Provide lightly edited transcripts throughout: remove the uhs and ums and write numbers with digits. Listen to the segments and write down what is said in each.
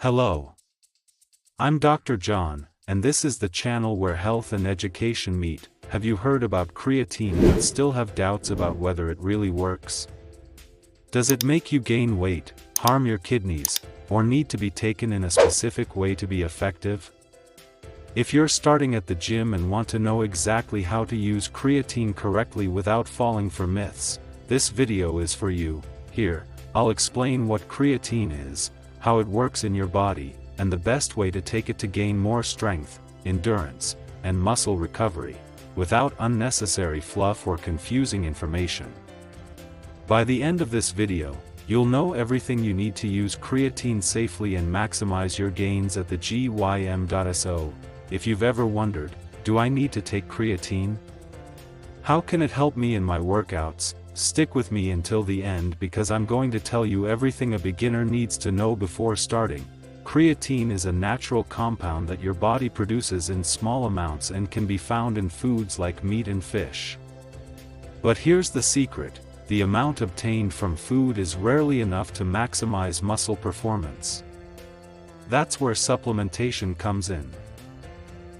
Hello. I'm Dr. John, and this is the channel where health and education meet. Have you heard about creatine but still have doubts about whether it really works? Does it make you gain weight, harm your kidneys, or need to be taken in a specific way to be effective? If you're starting at the gym and want to know exactly how to use creatine correctly without falling for myths, this video is for you. Here, I'll explain what creatine is, how it works in your body, and the best way to take it to gain more strength, endurance, and muscle recovery, without unnecessary fluff or confusing information. By the end of this video, you'll know everything you need to use creatine safely and maximize your gains at the gym.so. If you've ever wondered, do I need to take creatine? How can it help me in my workouts? Stick with me until the end because I'm going to tell you everything a beginner needs to know before starting. Creatine is a natural compound that your body produces in small amounts and can be found in foods like meat and fish. But here's the secret: the amount obtained from food is rarely enough to maximize muscle performance. That's where supplementation comes in.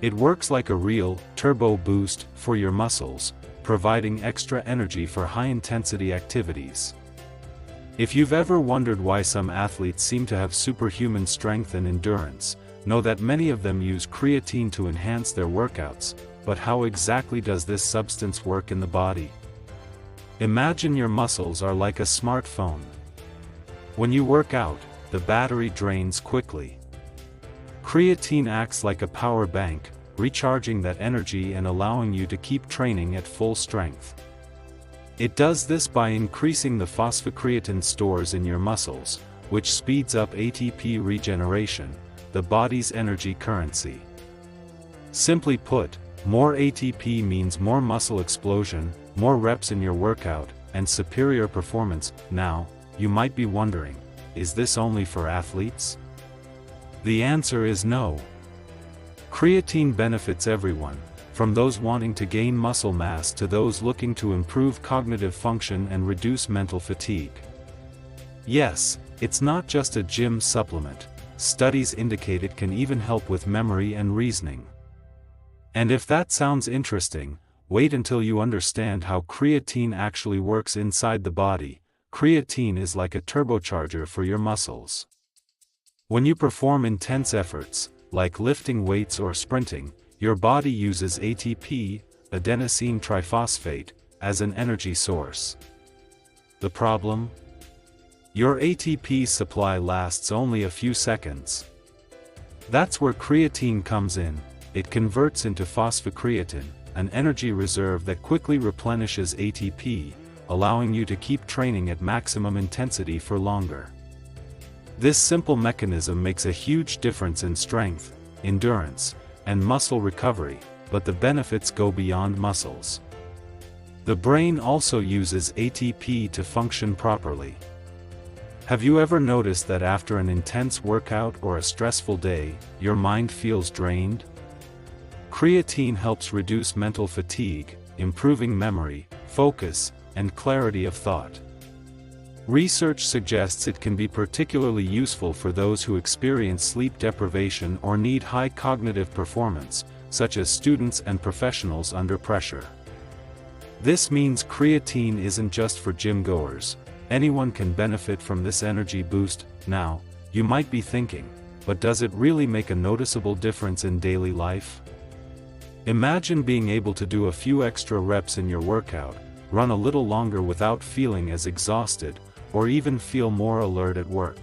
It works like a real turbo boost for your muscles, providing extra energy for high-intensity activities. If you've ever wondered why some athletes seem to have superhuman strength and endurance, know that many of them use creatine to enhance their workouts. But how exactly does this substance work in the body? Imagine your muscles are like a smartphone. When you work out, the battery drains quickly. Creatine acts like a power bank, recharging that energy and allowing you to keep training at full strength. It does this by increasing the phosphocreatine stores in your muscles, which speeds up ATP regeneration, the body's energy currency. Simply put, more ATP means more muscle explosion, more reps in your workout, and superior performance. Now, you might be wondering, is this only for athletes? The answer is no. Creatine benefits everyone, from those wanting to gain muscle mass to those looking to improve cognitive function and reduce mental fatigue. Yes, it's not just a gym supplement. Studies indicate it can even help with memory and reasoning. And if that sounds interesting, wait until you understand how creatine actually works inside the body. Creatine is like a turbocharger for your muscles. When you perform intense efforts, like lifting weights or sprinting, your body uses ATP, adenosine triphosphate, as an energy source. The problem? Your ATP supply lasts only a few seconds. That's where creatine comes in. It converts into phosphocreatine, an energy reserve that quickly replenishes ATP, allowing you to keep training at maximum intensity for longer. This simple mechanism makes a huge difference in strength, endurance, and muscle recovery, but the benefits go beyond muscles. The brain also uses ATP to function properly. Have you ever noticed that after an intense workout or a stressful day, your mind feels drained? Creatine helps reduce mental fatigue, improving memory, focus, and clarity of thought. Research suggests it can be particularly useful for those who experience sleep deprivation or need high cognitive performance, such as students and professionals under pressure. This means creatine isn't just for gym goers. Anyone can benefit from this energy boost. Now, you might be thinking, but does it really make a noticeable difference in daily life? Imagine being able to do a few extra reps in your workout, run a little longer without feeling as exhausted, or even feel more alert at work.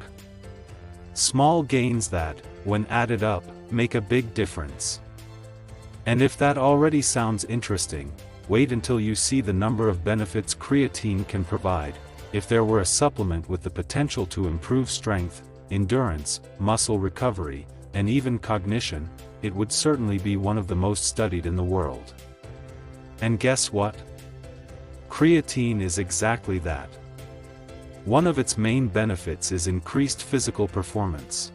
Small gains that, when added up, make a big difference. And if that already sounds interesting, wait until you see the number of benefits creatine can provide. If there were a supplement with the potential to improve strength, endurance, muscle recovery, and even cognition, it would certainly be one of the most studied in the world. And guess what? Creatine is exactly that. One of its main benefits is increased physical performance.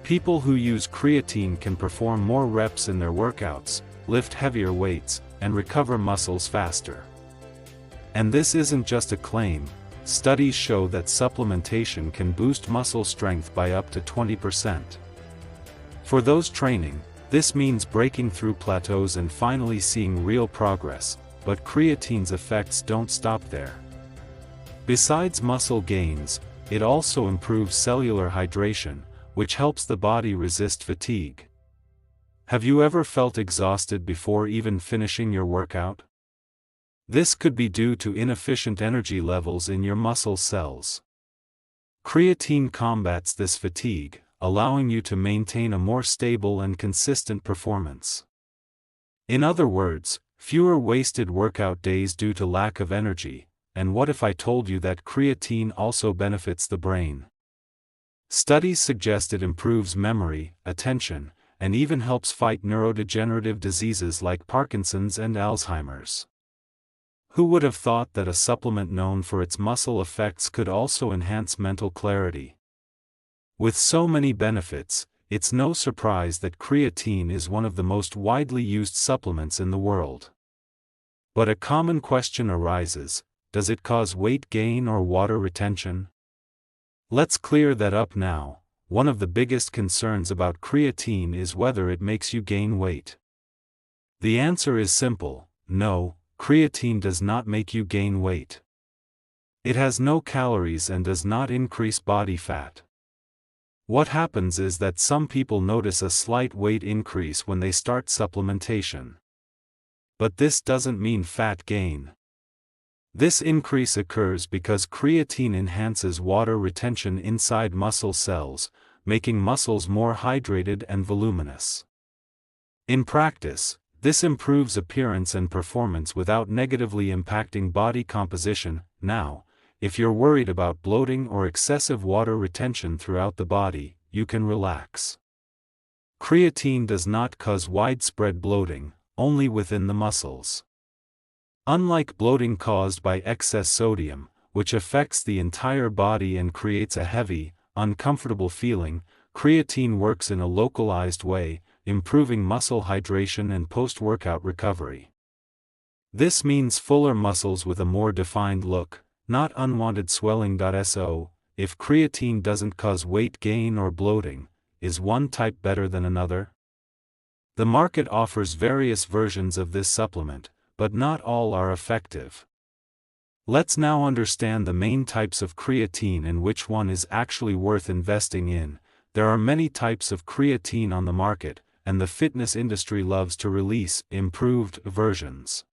People who use creatine can perform more reps in their workouts, lift heavier weights, and recover muscles faster. And this isn't just a claim. studies show that supplementation can boost muscle strength by up to 20%. For those training, this means breaking through plateaus and finally seeing real progress, but creatine's effects don't stop there. Besides muscle gains, it also improves cellular hydration, which helps the body resist fatigue. Have you ever felt exhausted before even finishing your workout? This could be due to inefficient energy levels in your muscle cells. Creatine combats this fatigue, allowing you to maintain a more stable and consistent performance. In other words, fewer wasted workout days due to lack of energy. And what if I told you that creatine also benefits the brain? Studies suggest it improves memory, attention, and even helps fight neurodegenerative diseases like Parkinson's and Alzheimer's. Who would have thought that a supplement known for its muscle effects could also enhance mental clarity? With so many benefits, it's no surprise that creatine is one of the most widely used supplements in the world. But a common question arises: does it cause weight gain or water retention? Let's clear that up now. One of the biggest concerns about creatine is whether it makes you gain weight. The answer is simple: no, creatine does not make you gain weight. It has no calories and does not increase body fat. What happens is that some people notice a slight weight increase when they start supplementation. But this doesn't mean fat gain. This increase occurs because creatine enhances water retention inside muscle cells, making muscles more hydrated and voluminous. In practice, this improves appearance and performance without negatively impacting body composition. Now, if you're worried about bloating or excessive water retention throughout the body, you can relax. Creatine does not cause widespread bloating, only within the muscles. Unlike bloating caused by excess sodium, which affects the entire body and creates a heavy, uncomfortable feeling, creatine works in a localized way, improving muscle hydration and post-workout recovery. This means fuller muscles with a more defined look, not unwanted swelling. So, if creatine doesn't cause weight gain or bloating, is one type better than another? The market offers various versions of this supplement, but not all are effective. Let's now understand the main types of creatine and which one is actually worth investing in. There are many types of creatine on the market, and the fitness industry loves to release improved versions.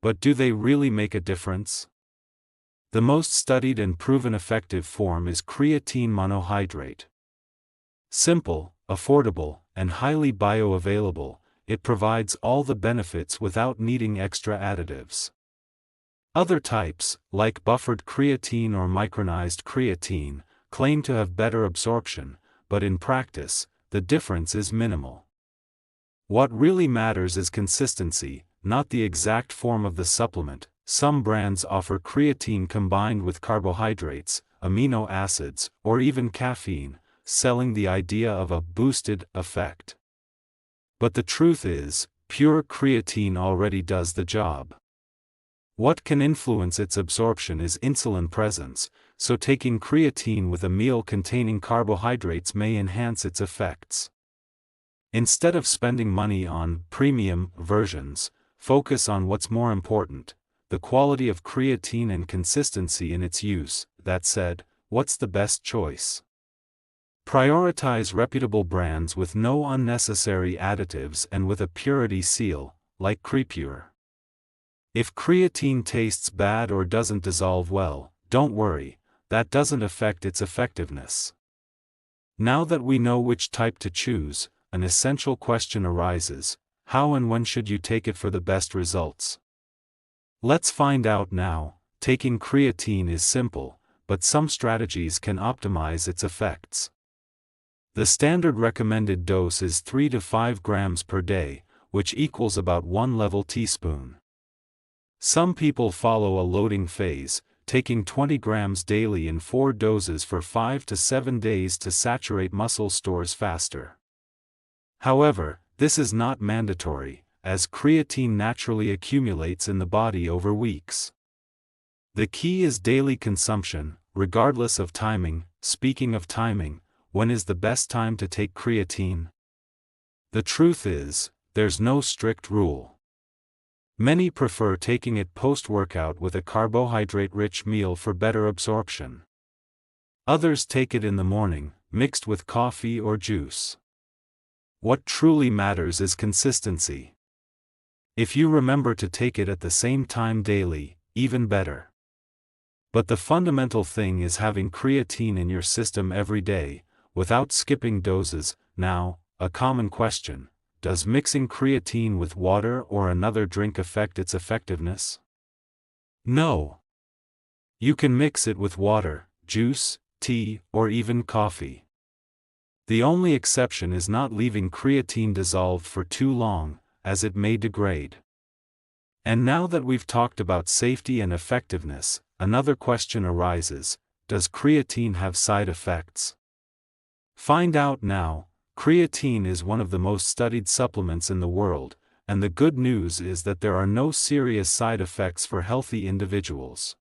But do they really make a difference? The most studied and proven effective form is creatine monohydrate. Simple, affordable, and highly bioavailable, it provides all the benefits without needing extra additives. Other types, like buffered creatine or micronized creatine, claim to have better absorption, but in practice, the difference is minimal. What really matters is consistency, not the exact form of the supplement. Some brands offer creatine combined with carbohydrates, amino acids, or even caffeine, selling the idea of a boosted effect. But the truth is, pure creatine already does the job. What can influence its absorption is insulin presence, so taking creatine with a meal containing carbohydrates may enhance its effects. Instead of spending money on premium versions, focus on what's more important: the quality of creatine and consistency in its use. That said, what's the best choice? Prioritize reputable brands with no unnecessary additives and with a purity seal, like Crepure. If creatine tastes bad or doesn't dissolve well, don't worry, that doesn't affect its effectiveness. Now that we know which type to choose, an essential question arises: how and when should you take it for the best results? Let's find out now. Taking creatine is simple, but some strategies can optimize its effects. The standard recommended dose is 3 to 5 grams per day, which equals about 1 level teaspoon. Some people follow a loading phase, taking 20 grams daily in 4 doses for 5 to 7 days to saturate muscle stores faster. However, this is not mandatory, as creatine naturally accumulates in the body over weeks. The key is daily consumption, regardless of timing. Speaking of timing, when is the best time to take creatine? The truth is, there's no strict rule. Many prefer taking it post-workout with a carbohydrate-rich meal for better absorption. Others take it in the morning, mixed with coffee or juice. What truly matters is consistency. If you remember to take it at the same time daily, even better. But the fundamental thing is having creatine in your system every day, without skipping doses. Now, a common question: does mixing creatine with water or another drink affect its effectiveness? No. You can mix it with water, juice, tea, or even coffee. The only exception is not leaving creatine dissolved for too long, as it may degrade. And now that we've talked about safety and effectiveness, another question arises: does creatine have side effects? Find out now. Creatine is one of the most studied supplements in the world, and the good news is that there are no serious side effects for healthy individuals.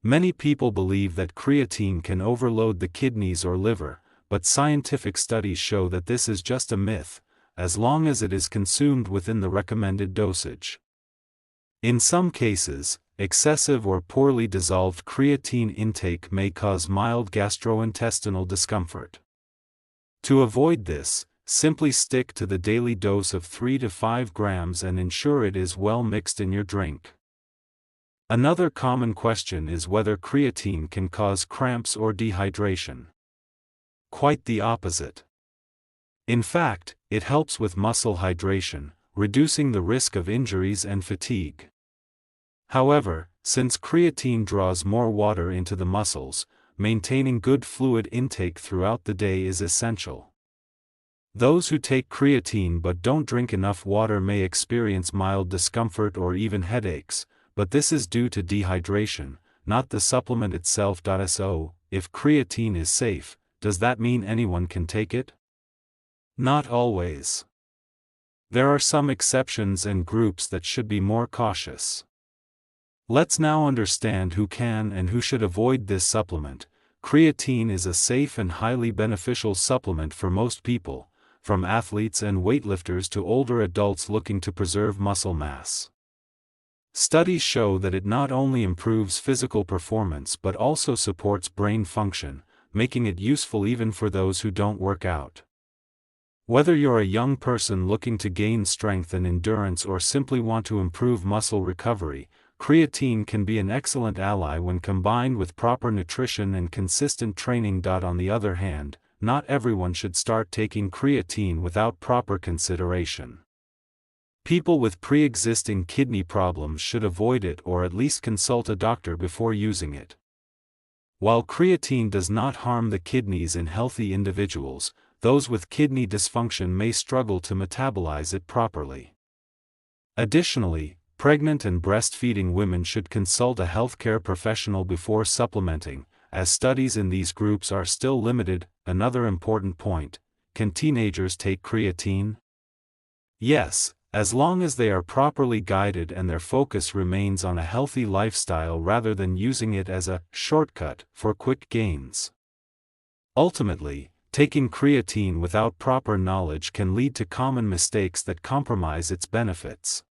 Many people believe that creatine can overload the kidneys or liver, but scientific studies show that this is just a myth, as long as it is consumed within the recommended dosage. In some cases, excessive or poorly dissolved creatine intake may cause mild gastrointestinal discomfort. To avoid this, simply stick to the daily dose of 3 to 5 grams and ensure it is well mixed in your drink. Another common question is whether creatine can cause cramps or dehydration. Quite the opposite. In fact, it helps with muscle hydration, reducing the risk of injuries and fatigue. However, since creatine draws more water into the muscles, maintaining good fluid intake throughout the day is essential. Those who take creatine but don't drink enough water may experience mild discomfort or even headaches, but this is due to dehydration, not the supplement itself. So, if creatine is safe, does that mean anyone can take it? Not always. There are some exceptions and groups that should be more cautious. Let's now understand who can and who should avoid this supplement. Creatine is a safe and highly beneficial supplement for most people, from athletes and weightlifters to older adults looking to preserve muscle mass. Studies show that it not only improves physical performance but also supports brain function, making it useful even for those who don't work out. Whether you're a young person looking to gain strength and endurance or simply want to improve muscle recovery, creatine can be an excellent ally when combined with proper nutrition and consistent training. On the other hand, not everyone should start taking creatine without proper consideration. People with pre-existing kidney problems should avoid it or at least consult a doctor before using it. While creatine does not harm the kidneys in healthy individuals, those with kidney dysfunction may struggle to metabolize it properly. Additionally, pregnant and breastfeeding women should consult a healthcare professional before supplementing, as studies in these groups are still limited. Another important point: can teenagers take creatine? Yes, as long as they are properly guided and their focus remains on a healthy lifestyle rather than using it as a shortcut for quick gains. Ultimately, taking creatine without proper knowledge can lead to common mistakes that compromise its benefits.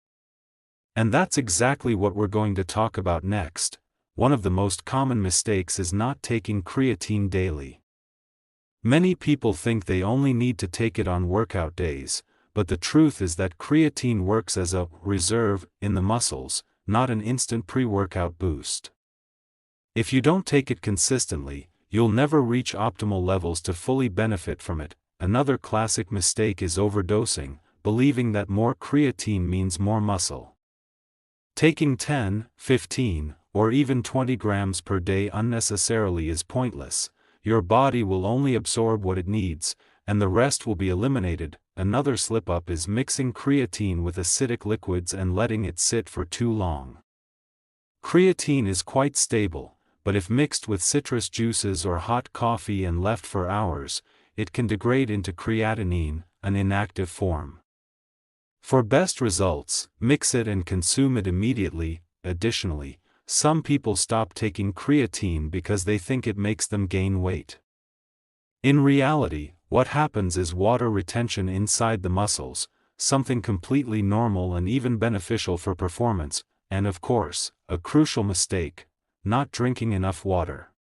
And that's exactly what we're going to talk about next. One of the most common mistakes is not taking creatine daily. Many people think they only need to take it on workout days, but the truth is that creatine works as a reserve in the muscles, not an instant pre-workout boost. If you don't take it consistently, you'll never reach optimal levels to fully benefit from it. Another classic mistake is overdosing, believing that more creatine means more muscle. Taking 10, 15, or even 20 grams per day unnecessarily is pointless. Your body will only absorb what it needs, and the rest will be eliminated. Another slip-up is mixing creatine with acidic liquids and letting it sit for too long. Creatine is quite stable, but if mixed with citrus juices or hot coffee and left for hours, it can degrade into creatinine, an inactive form. For best results, mix it and consume it immediately. Additionally, some people stop taking creatine because they think it makes them gain weight. In reality, what happens is water retention inside the muscles, something completely normal and even beneficial for performance, and of course, a crucial mistake: not drinking enough water.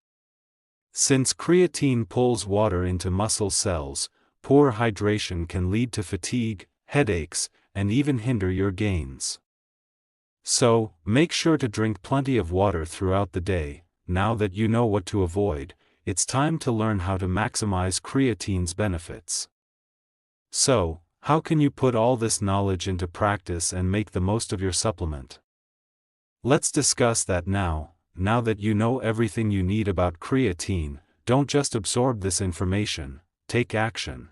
Since creatine pulls water into muscle cells, poor hydration can lead to fatigue, headaches, and even hinder your gains. So, make sure to drink plenty of water throughout the day. Now that you know what to avoid, it's time to learn how to maximize creatine's benefits. So, how can you put all this knowledge into practice and make the most of your supplement? Let's discuss that now. Now that you know everything you need about creatine, don't just absorb this information, take action.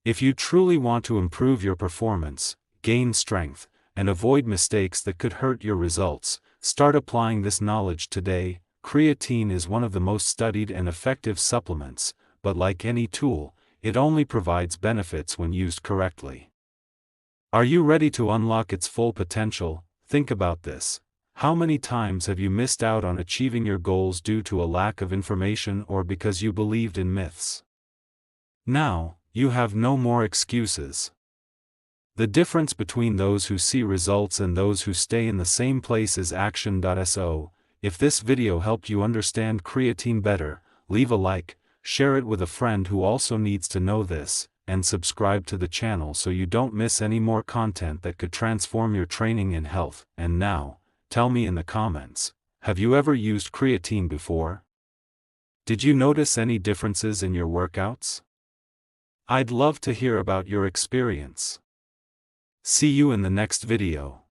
If you truly want to improve your performance, gain strength, and avoid mistakes that could hurt your results, start applying this knowledge today. Creatine is one of the most studied and effective supplements, but like any tool, it only provides benefits when used correctly. Are you ready to unlock its full potential? Think about this. How many times have you missed out on achieving your goals due to a lack of information or because you believed in myths? Now, you have no more excuses. The difference between those who see results and those who stay in the same place is action. So, if this video helped you understand creatine better, leave a like, share it with a friend who also needs to know this, and subscribe to the channel so you don't miss any more content that could transform your training and health. And now, tell me in the comments, have you ever used creatine before? Did you notice any differences in your workouts? I'd love to hear about your experience. See you in the next video.